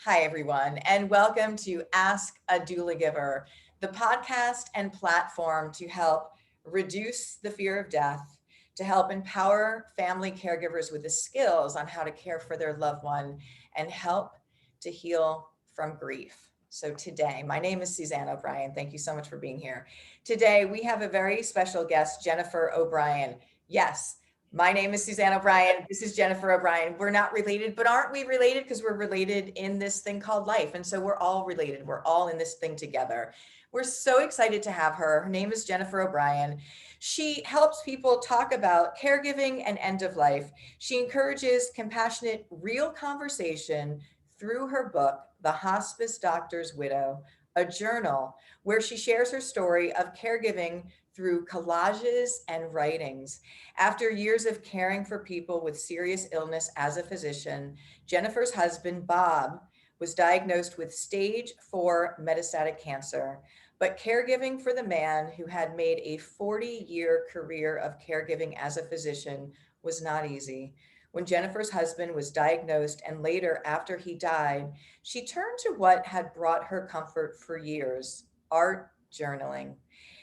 Hi, everyone, and welcome to Ask A Doulagiver, the podcast and platform to help reduce the fear of death, to help empower family caregivers with the skills on how to care for their loved one, and help to heal from grief. So today, my name is Suzanne O'Brien. Thank you so much for being here. Today, we have a very special guest, Jennifer O'Brien. Yes, my name is Suzanne O'Brien. This is Jennifer O'Brien. We're not related, but aren't we related? Because we're related in this thing called life. And so we're all related. We're all in this thing together. We're so excited to have her. Her name is Jennifer O'Brien. She helps people talk about caregiving and end of life. She encourages compassionate, real conversation through her book, The Hospice Doctor's Widow, a journal where she shares her story of caregiving through collages and writings. After years of caring for people with serious illness as a physician, Jennifer's husband, Bob, was diagnosed with stage 4 metastatic cancer. But caregiving for the man who had made a 40-year career of caregiving as a physician was not easy. When Jennifer's husband was diagnosed and later after he died, she turned to what had brought her comfort for years: art journaling.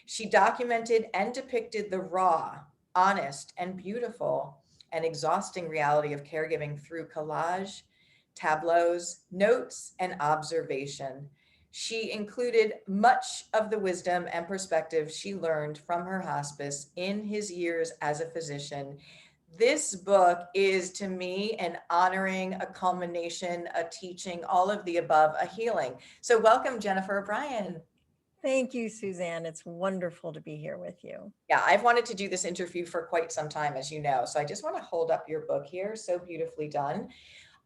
She documented and depicted the raw, honest, and beautiful and exhausting reality of caregiving through collage, tableaus, notes, and observation. She included much of the wisdom and perspective she learned from her hospice in his years as a physician. This book is, to me, an honoring, a culmination, a teaching, all of the above, a healing. So welcome, Jennifer O'Brien. Thank you, Suzanne. It's wonderful to be here with you. Yeah, I've wanted to do this interview for quite some time, as you know. So I just want to hold up your book here. So beautifully done.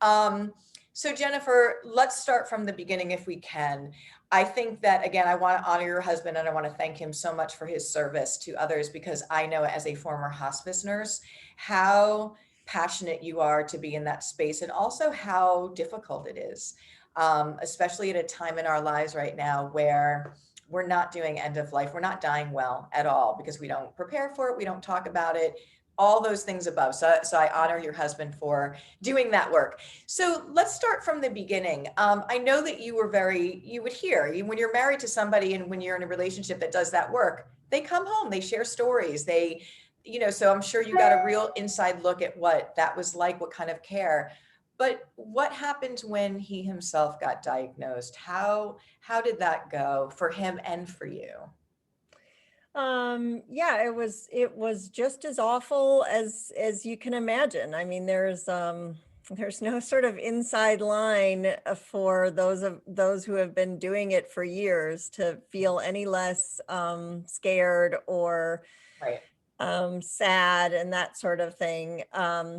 Um, so Jennifer, let's start from the beginning if we can. I think that, again, I want to honor your husband and I want to thank him so much for his service to others, because I know as a former hospice nurse how passionate you are to be in that space, and also how difficult it is, especially at a time in our lives right now where we're not doing end of life. We're not dying well at all because we don't prepare for it. We don't talk about it, all those things above. So I honor your husband for doing that work. So let's start from the beginning. I know that you would hear, when you're married to somebody and when you're in a relationship that does that work, they come home, they share stories, so I'm sure you got a real inside look at what that was like, what kind of care. But what happened when he himself got diagnosed? How did that go for him and for you? Yeah, it was just as awful as you can imagine. I mean, there's no sort of inside line for those who have been doing it for years to feel any less scared or Right. sad and that sort of thing.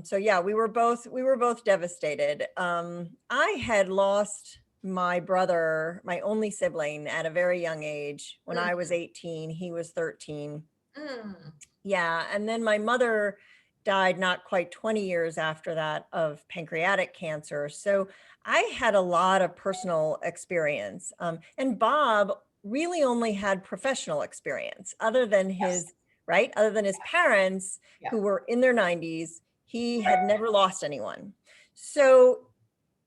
So yeah, we were both devastated. I had lost my brother, my only sibling, at a very young age. When I was Mm, 18, he was 13. mm, Yeah, and then my mother died not quite 20 years after that of pancreatic cancer. So I had a lot of personal experience. And Bob really only had professional experience other than yes. his, right? Other than his parents Yeah. who were in their 90s, he had never lost anyone. So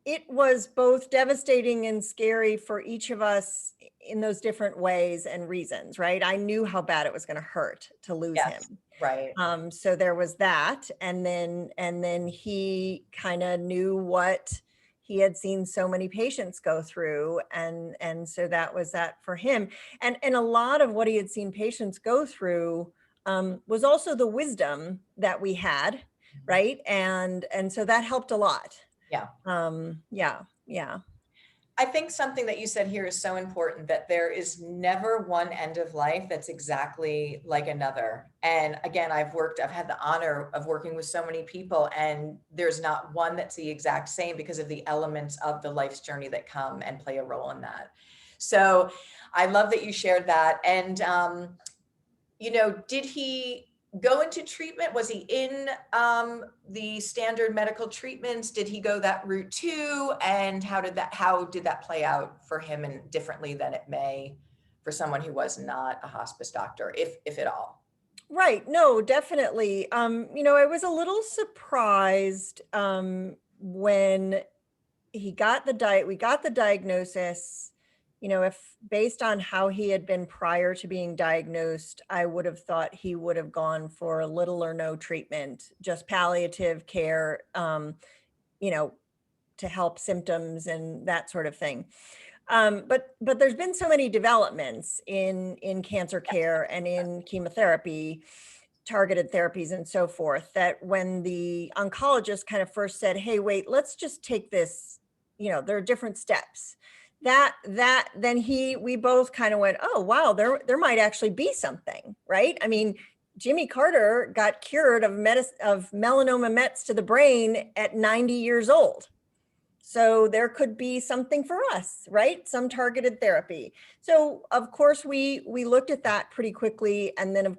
it was both devastating and scary for each of us in those different ways and reasons, right? I knew how bad it was going to hurt to lose Yes. him. Right. So there was that, and then he kind of knew what he had seen so many patients go through, and so that was that for him. And a lot of what he had seen patients go through was also the wisdom that we had, Mhm. right? And so that helped a lot. Yeah. Yeah, yeah. I think something that you said here is so important, that there is never one end of life that's exactly like another. And again, I've had the honor of working with so many people, and there's not one that's the exact same because of the elements of the life's journey that come and play a role in that. So I love that you shared that. And did he go into treatment? Was he in the standard medical treatments? Did he go that route too? And how did that play out for him, and differently than it may for someone who was not a hospice doctor, if at all? Right. No, definitely. I was a little surprised when we got the diagnosis. You know, if based on how he had been prior to being diagnosed, I would have thought he would have gone for little or no treatment, just palliative care, you know, to help symptoms and that sort of thing. But there's been so many developments in cancer care and in chemotherapy, targeted therapies and so forth, that when the oncologist kind of first said, hey, wait, let's just take this, you know, there are different steps. Then we both kind of went, oh, wow, there might actually be something, right? I mean, Jimmy Carter got cured of melanoma mets to the brain at 90 years old. So there could be something for us, right? Some targeted therapy. So of course we looked at that pretty quickly, and then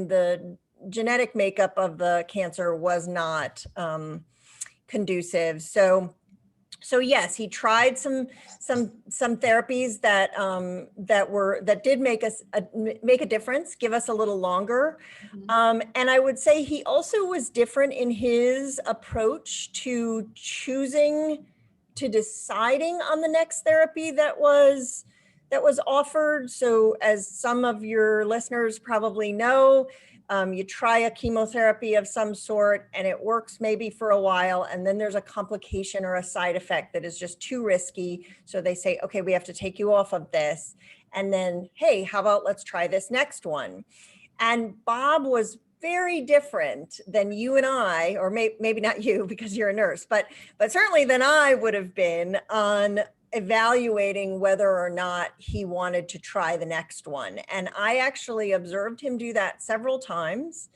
the genetic makeup of the cancer was not conducive. So yes, he tried some therapies that did make a difference, give us a little longer. And I would say he also was different in his approach to deciding on the next therapy that was offered. So as some of your listeners probably know, you try a chemotherapy of some sort and it works maybe for a while, and then there's a complication or a side effect that is just too risky. So they say, okay, we have to take you off of this. And then, hey, how about let's try this next one? And Bob was very different than you and I, or maybe not you because you're a nurse, but certainly than I would have been on evaluating whether or not he wanted to try the next one. And I actually observed him do that several times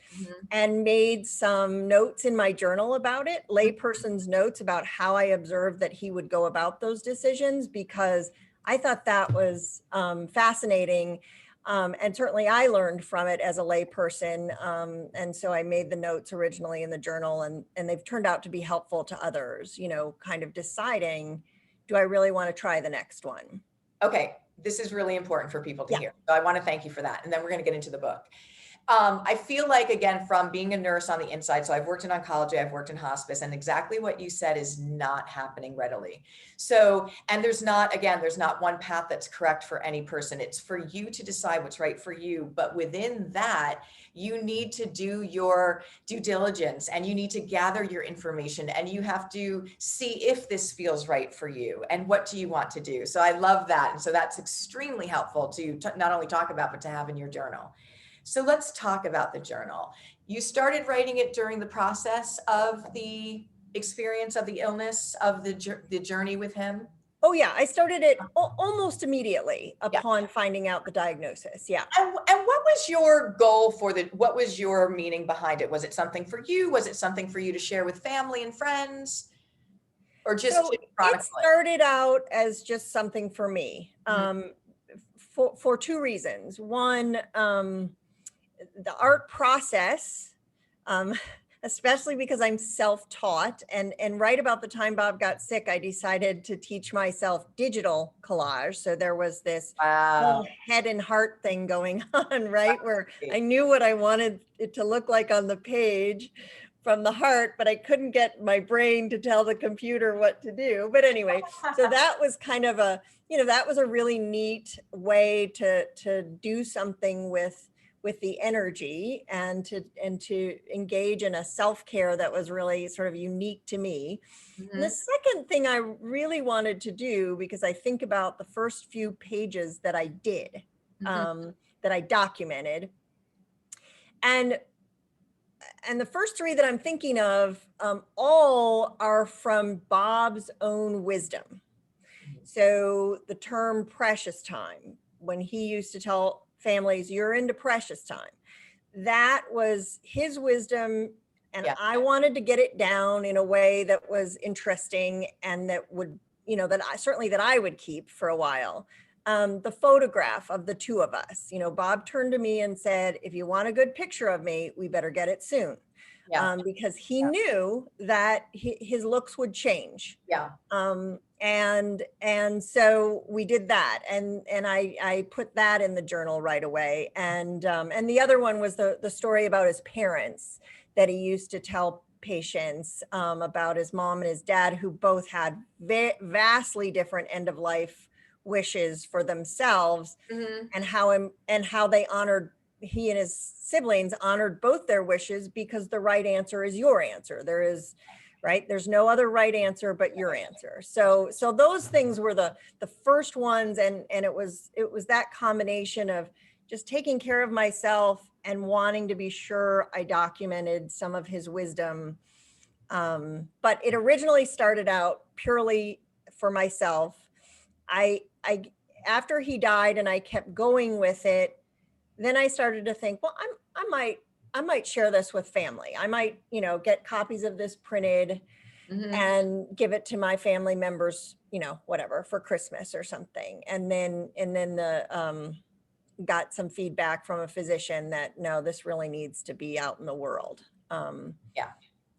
and made some notes in my journal about it, layperson's notes about how I observed that he would go about those decisions, because I thought that was fascinating. And certainly I learned from it as a layperson. And so I made the notes originally in the journal, and they've turned out to be helpful to others, you know, kind of deciding, do I really want to try the next one? Okay, this is really important for people to Yeah. hear. So I want to thank you for that. And then we're going to get into the book. I feel like, again, from being a nurse on the inside, so I've worked in oncology, I've worked in hospice, and exactly what you said is not happening readily. So, and there's not one path that's correct for any person. It's for you to decide what's right for you. But within that, you need to do your due diligence, and you need to gather your information, and you have to see if this feels right for you and what do you want to do. So I love that. And so that's extremely helpful to not only talk about, but to have in your journal. So let's talk about the journal. You started writing it during the process of the experience of the illness, of the journey with him? Oh yeah, I started it almost immediately upon finding out the diagnosis. Yeah. And what was your goal what was your meaning behind it? Was it something for you? Was it something for you to share with family and friends? Or just So chronically? it started out as just something for me, for two reasons. One, the art process, especially because I'm self-taught, and right about the time Bob got sick, I decided to teach myself digital collage. So there was this whole head and heart thing going on, right? Where I knew what I wanted it to look like on the page from the heart, but I couldn't get my brain to tell the computer what to do. But anyway, so that was kind of that was a really neat way to do something with the energy and to engage in a self-care that was really sort of unique to me. And the second thing I really wanted to do, because I think about the first few pages that I did, that I documented, and the first three that I'm thinking of, all are from Bob's own wisdom. So the term precious time, when he used to tell families, you're into precious time, that was his wisdom. And I wanted to get it down in a way that was interesting and that would, that I would keep for a while. The photograph of the two of us, Bob turned to me and said, if you want a good picture of me, we better get it soon. Because he knew that his looks would change. And so we did that, and I put that in the journal right away. And the other one was the story about his parents that he used to tell patients, about his mom and his dad, who both had vastly different end of life wishes for themselves, Mm-hmm. and how they honored, he and his siblings honored both their wishes, because the right answer is your answer. There's no other right answer but your answer. So those things were the first ones, and it was that combination of just taking care of myself and wanting to be sure I documented some of his wisdom. But it originally started out purely for myself. I after he died and I kept going with it, then I started to think, well, I might share this with family. I might, get copies of this printed Mm-hmm. and give it to my family members, whatever, for Christmas or something. And then got some feedback from a physician that no, this really needs to be out in the world. Yeah.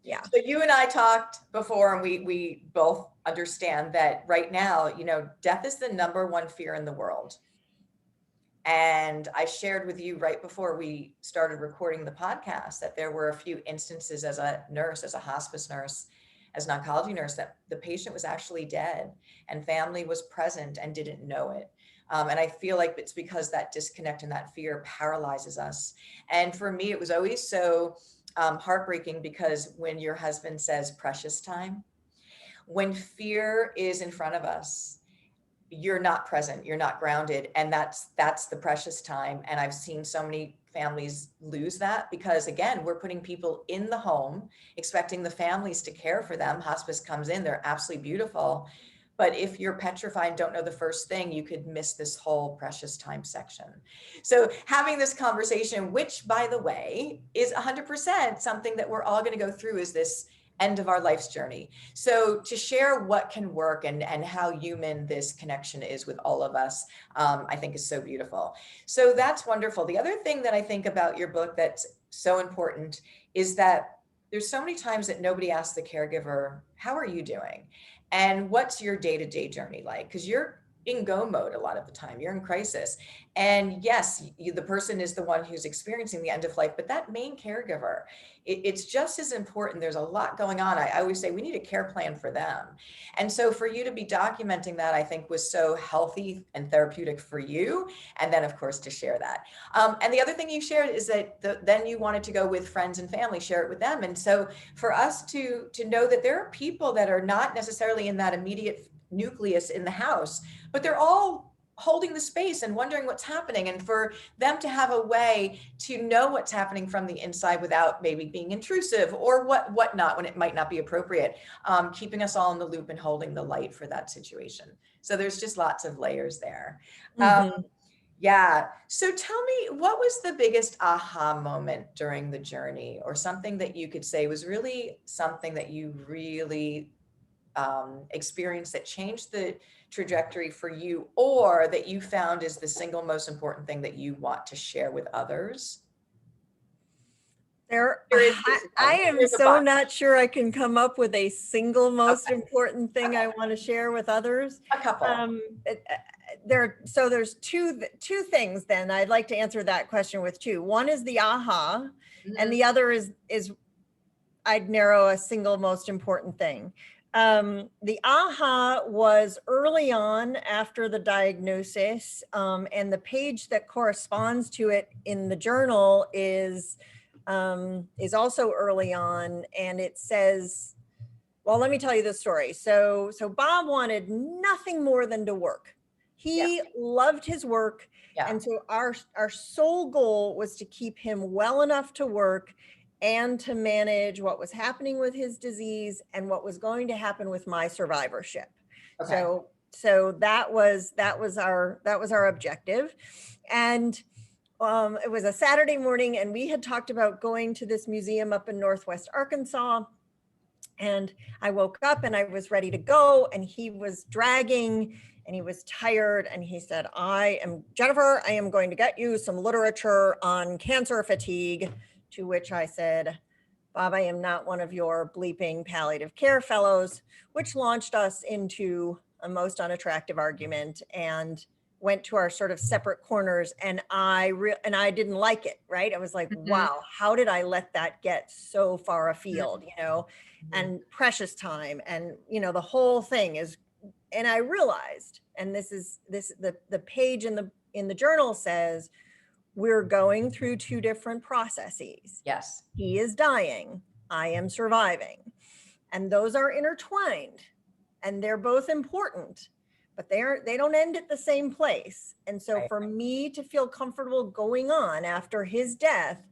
Yeah. So you and I talked before, and we both understand that right now, death is the number one fear in the world. And I shared with you right before we started recording the podcast that there were a few instances as a nurse, as a hospice nurse, as an oncology nurse, that the patient was actually dead and family was present and didn't know it. And I feel like it's because that disconnect and that fear paralyzes us. And for me, it was always so heartbreaking, because when your husband says precious time, when fear is in front of us, you're not present, you're not grounded, and that's the precious time. And I've seen so many families lose that, because again, we're putting people in the home expecting the families to care for them. Hospice comes in, they're absolutely beautiful, but if you're petrified and don't know the first thing, you could miss this whole precious time section. So having this conversation, which by the way is 100% something that we're all going to go through, is this end of our life's journey. So to share what can work and how human this connection is with all of us, I think is so beautiful. So that's wonderful. The other thing that I think about your book that's so important is that there's so many times that nobody asks the caregiver, how are you doing? And what's your day-to-day journey like? Because you're in go mode a lot of the time, you're in crisis. And yes, the person is the one who's experiencing the end of life, but that main caregiver, it's just as important. There's a lot going on. I always say we need a care plan for them. And so for you to be documenting that, I think was so healthy and therapeutic for you. And then of course to share that. And the other thing you shared is that then you wanted to go with friends and family, share it with them. And so for us to know that there are people that are not necessarily in that immediate nucleus in the house, but they're all holding the space and wondering what's happening, and for them to have a way to know what's happening from the inside without maybe being intrusive or whatnot when it might not be appropriate, keeping us all in the loop and holding the light for that situation. So there's just lots of layers there. Yeah. So tell me, what was the biggest aha moment during the journey, or something that you could say was really something that you really experience that changed the trajectory for you, or that you found is the single most important thing that you want to share with others? I am so not sure I can come up with a single most important thing I want to share with others. A couple. There's two things. Then I'd like to answer that question with two. One is the aha, and the other is I'd narrow a single most important thing. The aha was early on after the diagnosis, and the page that corresponds to it in the journal is also early on, and it says, well, let me tell you the story. So Bob wanted nothing more than to work. He loved his work. Yeah. And so our sole goal was to keep him well enough to work and to manage what was happening with his disease and what was going to happen with my survivorship. Okay. So that was our objective. And it was a Saturday morning, and we had talked about going to this museum up in Northwest Arkansas. And I woke up and I was ready to go, and he was dragging and he was tired, and he said, Jennifer, I am going to get you some literature on cancer fatigue. To which I said, Bob, I am not one of your bleeping palliative care fellows, which launched us into a most unattractive argument. And went to our sort of separate corners, and I didn't like it, right? I was like, Mhm. wow, how did I let that get so far afield, Mhm. and precious time, and the whole thing is. And I realized, and the page in the journal says, we're going through two different processes. Yes. He is dying, I am surviving. And those are intertwined, and they're both important, but they don't end at the same place. And so Right. for me to feel comfortable going on after his death,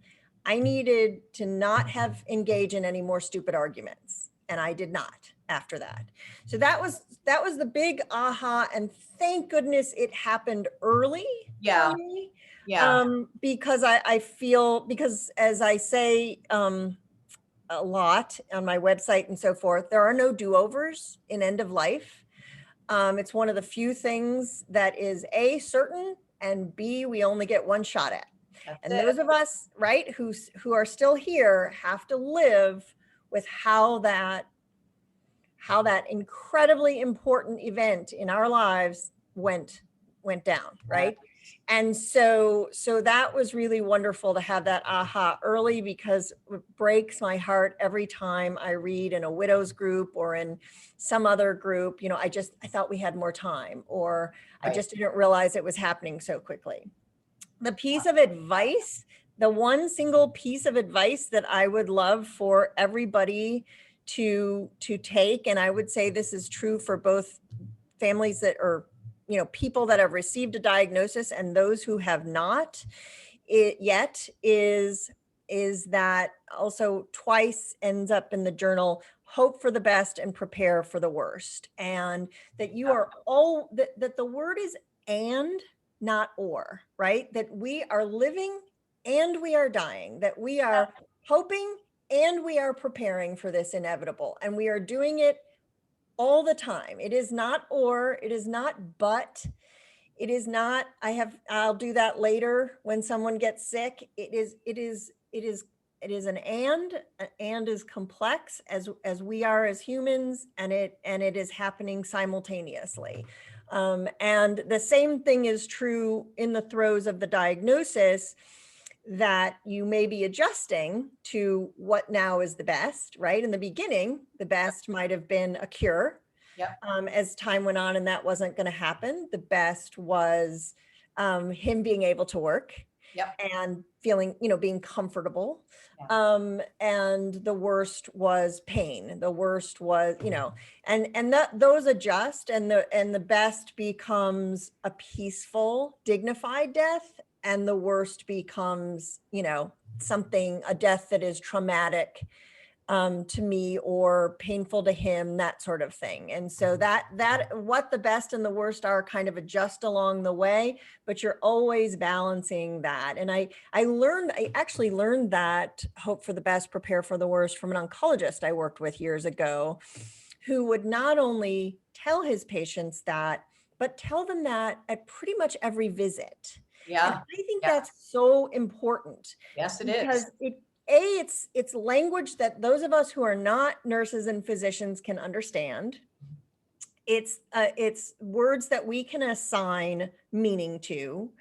I needed to not have engage in any more stupid arguments. And I did not after that. So that was the big aha. And thank goodness it happened early for Yeah. me. Yeah. Because I feel, because as I say, a lot on my website and so forth, there are no do-overs in end of life. It's one of the few things that is A, certain, and B, we only get one shot at. That's And it. those of us, right, who are still here have to live with how that incredibly important event in our lives went down, Yeah. right? And so that was really wonderful to have that aha early, because it breaks my heart every time I read in a widows group or in some other group, I thought we had more time, or I Right. just didn't realize it was happening so quickly. The piece of advice, the one single piece of advice that I would love for everybody to take, and I would say this is true for both families that are, people that have received a diagnosis and those who have not it yet, is that also twice ends up in the journal: hope for the best and prepare for the worst. And that you are all that the word is and, not or, right? That we are living and we are dying, that we are hoping and we are preparing for this inevitable, and we are doing it all the time. It is not or, it is not but, it is not I'll do that later when someone gets sick. It is an and is complex as we are as humans, and it is happening simultaneously. And the same thing is true in the throes of the diagnosis, that you may be adjusting to what now is the best, right? In the beginning, the best might have been a cure. Yep. As time went on and that wasn't going to happen, the best was him being able to work Yep. and feeling, being comfortable. Yeah. And the worst was pain. The worst was, and that those adjust, and the best becomes a peaceful, dignified death, and the worst becomes, a death that is traumatic to me or painful to him, that sort of thing. And so that what the best and the worst are kind of adjust along the way, but you're always balancing that. And I actually learned that hope for the best, prepare for the worst from an oncologist I worked with years ago, who would not only tell his patients that, but tell them that at pretty much every visit. And Yeah. I think Yeah. that's so important, Yes, it is. because it's language that those of us who are not nurses and physicians can understand. It's words that we can assign meaning to,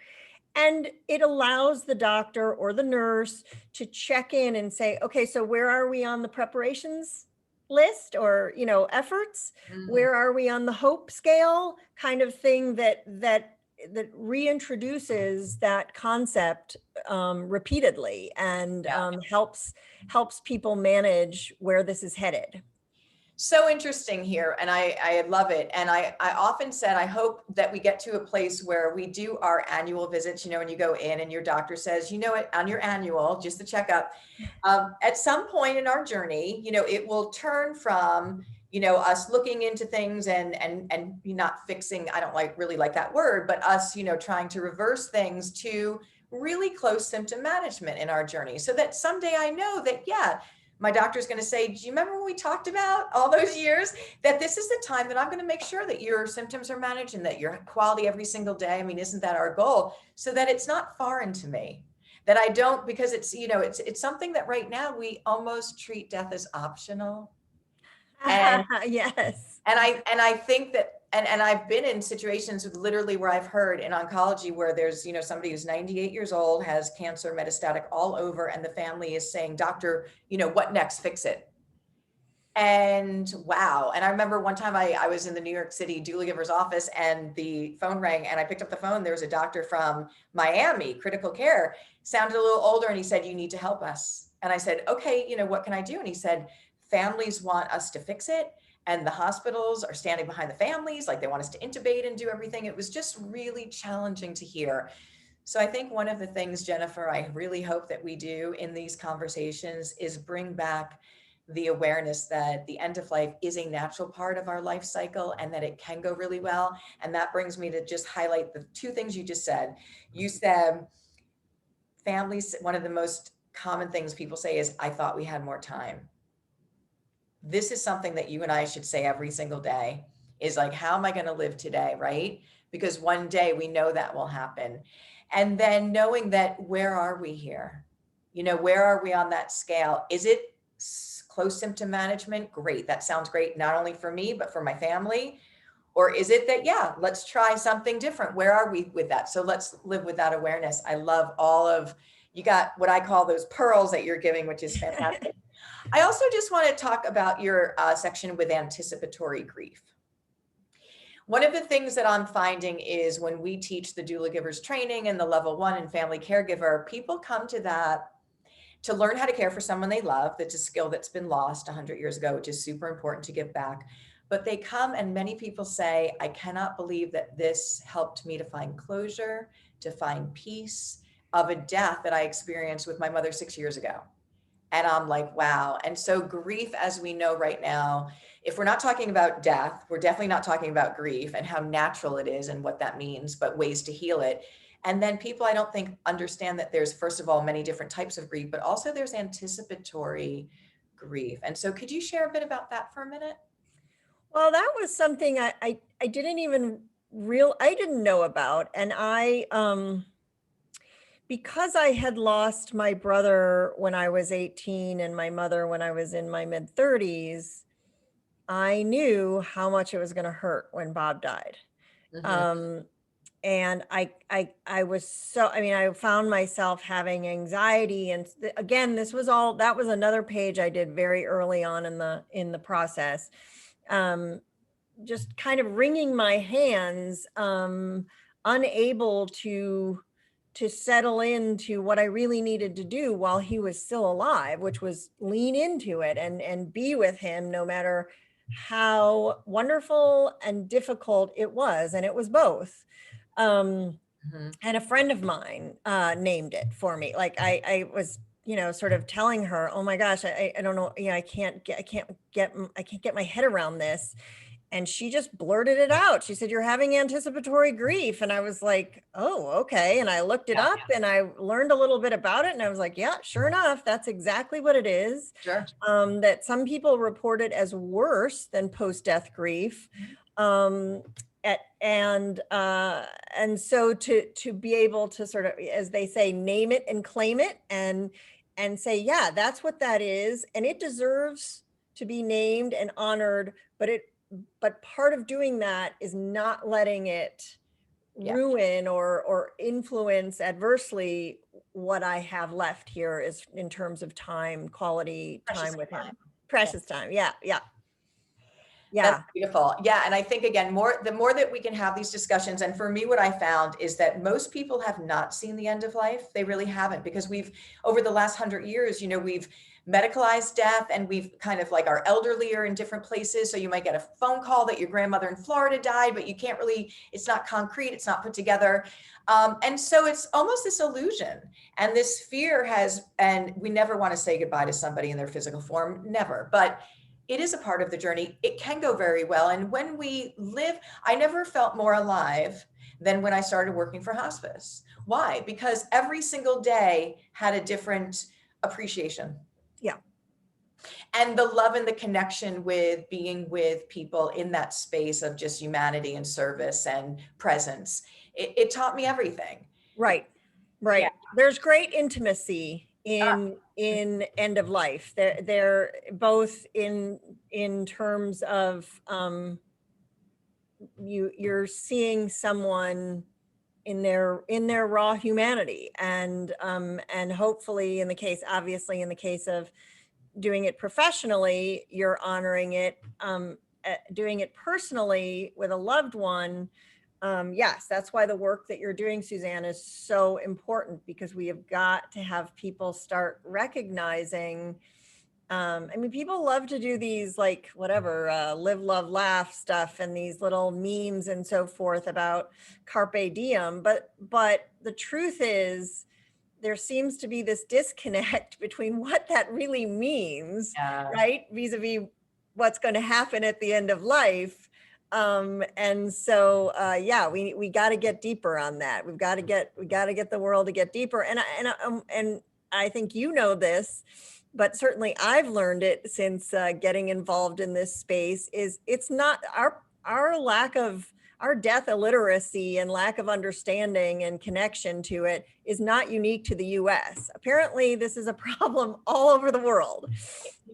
and it allows the doctor or the nurse to check in and say, okay, so where are we on the preparations list, or efforts? Mhm. Where are we on the hope scale, kind of thing, that reintroduces that concept repeatedly, and Yeah. helps people manage where this is headed. So interesting here, and I love it. And I often said, I hope that we get to a place where we do our annual visits, when you go in and your doctor says, on your annual, just the checkup, at some point in our journey, it will turn from, us looking into things and not fixing, I don't really like that word, but us, trying to reverse things, to really close symptom management in our journey, so that someday I know that, yeah, my doctor's going to say, do you remember when we talked about all those years, that this is the time that I'm going to make sure that your symptoms are managed and that your quality every single day. I mean, isn't that our goal? So that it's not foreign to me, that I don't, because it's something that right now we almost treat death as optional. And Yes. and I think that and I've been in situations literally where I've heard in oncology where there's, somebody who's 98 years old, has cancer metastatic all over, and the family is saying, doctor, what next? Fix it. And wow. And I remember one time I was in the New York City Doulagiver's office and the phone rang and I picked up the phone. There was a doctor from Miami, critical care, sounded a little older. And he said, you need to help us. And I said, okay, what can I do? And he said, families want us to fix it. And the hospitals are standing behind the families. Like they want us to intubate and do everything. It was just really challenging to hear. So I think one of the things, Jennifer, I really hope that we do in these conversations is bring back the awareness that the end of life is a natural part of our life cycle and that it can go really well. And that brings me to just highlight the two things you just said. You said families, one of the most common things people say is, I thought we had more time. This is something that you and I should say every single day, is like, how am I going to live today? Right? Because one day we know that will happen. And then knowing that, where are we here? Where are we on that scale? Is it close symptom management? Great. That sounds great. Not only for me, but for my family. Or is it that, yeah, let's try something different? Where are we with that? So let's live with that awareness. I love you got what I call those pearls that you're giving, which is fantastic. I also just want to talk about your section with anticipatory grief. One of the things that I'm finding is when we teach the doula givers training and the level 1 and family caregiver, people come to that to learn how to care for someone they love. That's a skill that's been lost 100 years ago, which is super important to give back. But they come and many people say, I cannot believe that this helped me to find closure, to find peace of a death that I experienced with my mother 6 years ago. And I'm like, wow. And so grief, as we know right now, if we're not talking about death, we're definitely not talking about grief and how natural it is and what that means, but ways to heal it. And then people, I don't think, understand that there's, first of all, many different types of grief, but also there's anticipatory grief. And so could you share a bit about that for a minute? Well, that was something I didn't even I didn't know about. And because I had lost my brother when I was 18 and my mother when I was in my mid 30s, I knew how much it was going to hurt when Bob died. Mm-hmm. And I was so, I found myself having anxiety. And again, that was another page I did very early on in the process. Just kind of wringing my hands, unable to settle into what I really needed to do while he was still alive, which was lean into it and be with him no matter how wonderful and difficult it was. And it was both. Mm-hmm. And a friend of mine named it for me. Like I was, sort of telling her, oh my gosh, I don't know, I can't get my head around this. And she just blurted it out. She said, you're having anticipatory grief. And I was like, oh, okay. And I looked it up and I learned a little bit about it. And I was like, yeah, sure enough, that's exactly what it is. Sure. That some people report it as worse than post-death grief. And so to be able to sort of, as they say, name it and claim it and say, yeah, that's what that is. And it deserves to be named and honored, but part of doing that is not letting it ruin or influence adversely what I have left here is in terms of time, quality time with him. Precious time. Yeah. That's beautiful. Yeah. And I think, again, the more that we can have these discussions, and for me, what I found is that most people have not seen the end of life. They really haven't, because over the last 100 years, we've medicalized death, and we've kind of, like, our elderly are in different places. So you might get a phone call that your grandmother in Florida died, but you can't really, it's not concrete, it's not put together. And so it's almost this illusion, and this fear and we never want to say goodbye to somebody in their physical form, never, but it is a part of the journey. It can go very well. And when we live, I never felt more alive than when I started working for hospice. Why? Because every single day had a different appreciation. Yeah. And the love and the connection with being with people in that space of just humanity and service and presence. It taught me everything. Right. Yeah. There's great intimacy in end of life. They're both in terms of you're seeing someone in their raw humanity, and hopefully obviously in the case of doing it professionally, you're honoring it. Doing it personally with a loved one, yes, that's why the work that you're doing, Suzanne, is so important, because we have got to have people start recognizing. I mean, people love to do these, like, whatever, live, love, laugh stuff, and these little memes and so forth about carpe diem. But the truth is, there seems to be this disconnect between what that really means, Yeah. right? Vis-a-vis what's going to happen at the end of life. And so, yeah, we got to get deeper on that. We got to get the world to get deeper. And I think you know this, but certainly I've learned it since getting involved in this space. Is it's not our lack of our death illiteracy and lack of understanding and connection to it is not unique to the US. Apparently, this is a problem all over the world.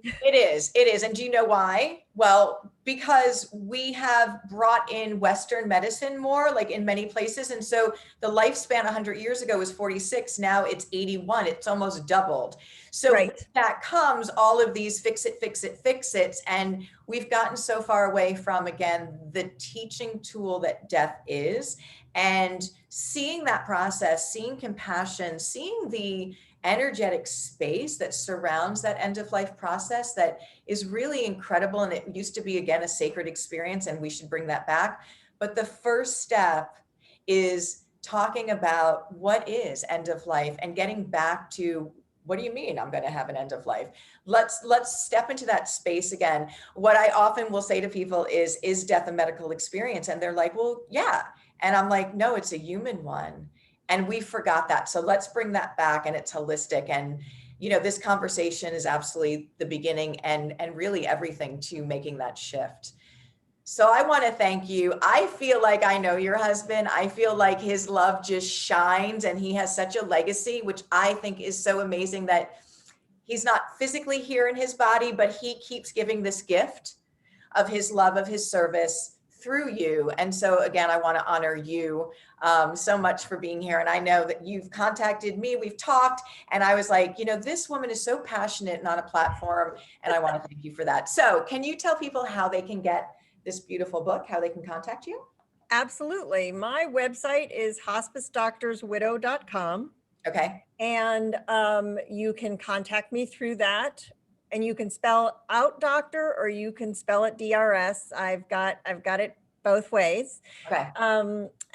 It is. And do you know why? Well, because we have brought in Western medicine more, like in many places. And so the lifespan 100 years ago was 46. Now it's 81. It's almost doubled. So Right. with that comes all of these fix it. And we've gotten so far away from, again, the teaching tool that death is, and seeing that process, seeing compassion, seeing the energetic space that surrounds that end of life process that is really incredible. And it used to be, again, a sacred experience, and we should bring that back. But the first step is talking about what is end of life and getting back to, what do you mean I'm going to have an end of life? Let's step into that space again. What I often will say to people is death a medical experience? And they're like, well, yeah. And I'm like, no, it's a human one. And we forgot that. So let's bring that back, and it's holistic. And, this conversation is absolutely the beginning and really everything to making that shift. So I want to thank you. I feel like I know your husband. I feel like his love just shines, and he has such a legacy, which I think is so amazing, that he's not physically here in his body, but he keeps giving this gift of his love, of his service through you. And so again, I want to honor you so much for being here. And I know that you've contacted me, we've talked, and I was like, this woman is so passionate and on a platform, and I want to thank you for that. So can you tell people how they can get this beautiful book, how they can contact you? Absolutely. My website is hospicedoctorswidow.com. Okay. And you can contact me through that. And you can spell out doctor, or you can spell it DRS. I've got it both ways. Okay.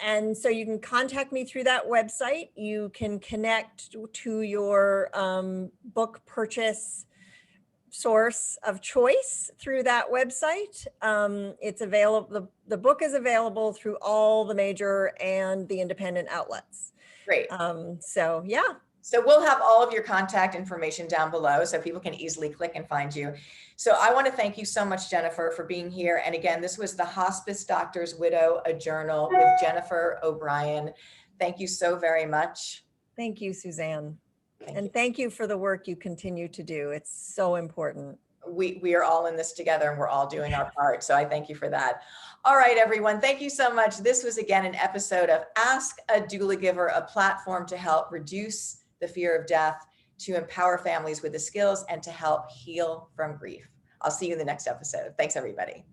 And so you can contact me through that website. You can connect to your book purchase source of choice through that website. It's available. The book is available through all the major and the independent outlets. Great. So yeah. So we'll have all of your contact information down below so people can easily click and find you. So I want to thank you so much, Jennifer, for being here. And again, this was the Hospice Doctor's Widow, a journal with Jennifer O'Brien. Thank you so very much. Thank you, Suzanne. Thank and you. Thank you for the work you continue to do. It's so important. We are all in this together, and we're all doing our part. So I thank you for that. All right, everyone. Thank you so much. This was, again, an episode of Ask a Doulagiver, a platform to help reduce the fear of death, to empower families with the skills, and to help heal from grief. I'll see you in the next episode. Thanks, everybody.